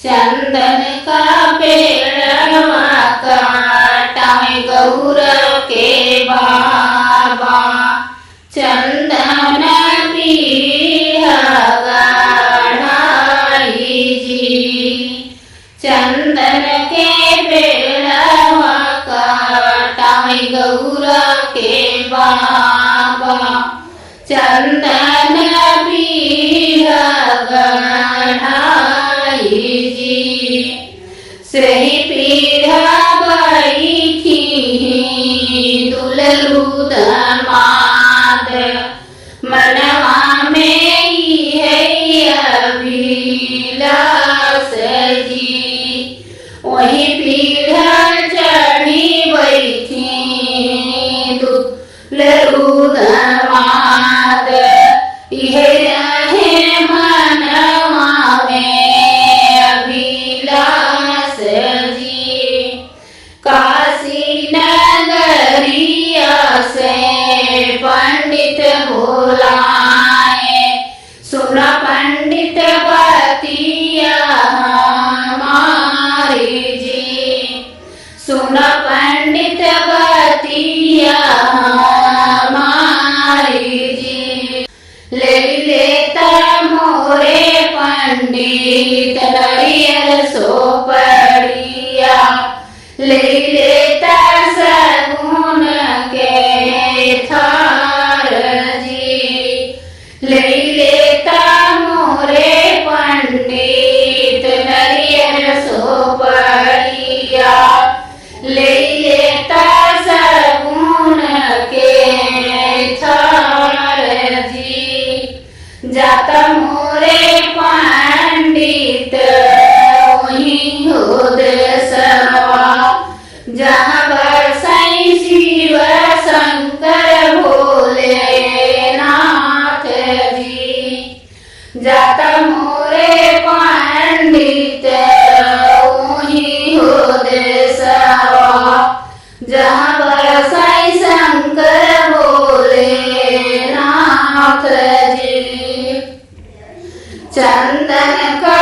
चंदन का पेड़वा काटाए गौर के बाबा, चंदन पीढ़ गढ़ाई जी। चंदन के पेड़वा काटाए गौर के बाबा, चंदन पीढ़ गढ़ाई जी। सही पीढ़ा बैठी दुलरू दमाद, मनवा में ही है अभिलाष जी। वही पीढ़ा चढ़ी बैठी दुलरू दमाद, यह रहे मनवा में अभिलाष जी। काशी नगरिया से पंडित बुलाए, सुन पंडित बतिया हमारी जी। सुन पंडित बतिया हमारी जी। ले लेता मोरे पंडित नरियल सोपड़िया, ले लेता सगुन के थार जी। ले लेता मोरे पंडित नरियल सोपड़िया, ले लेता सगुन के थार जी। जाता मोरे पंडित वही हो देशवा, जहाँ बरसाई शिव शंकर भोले नाथ जी। जाता मोरे पंडित वही हो देशवा, जहाँ बरसाई शंकर भोले नाथ जी। चंदन का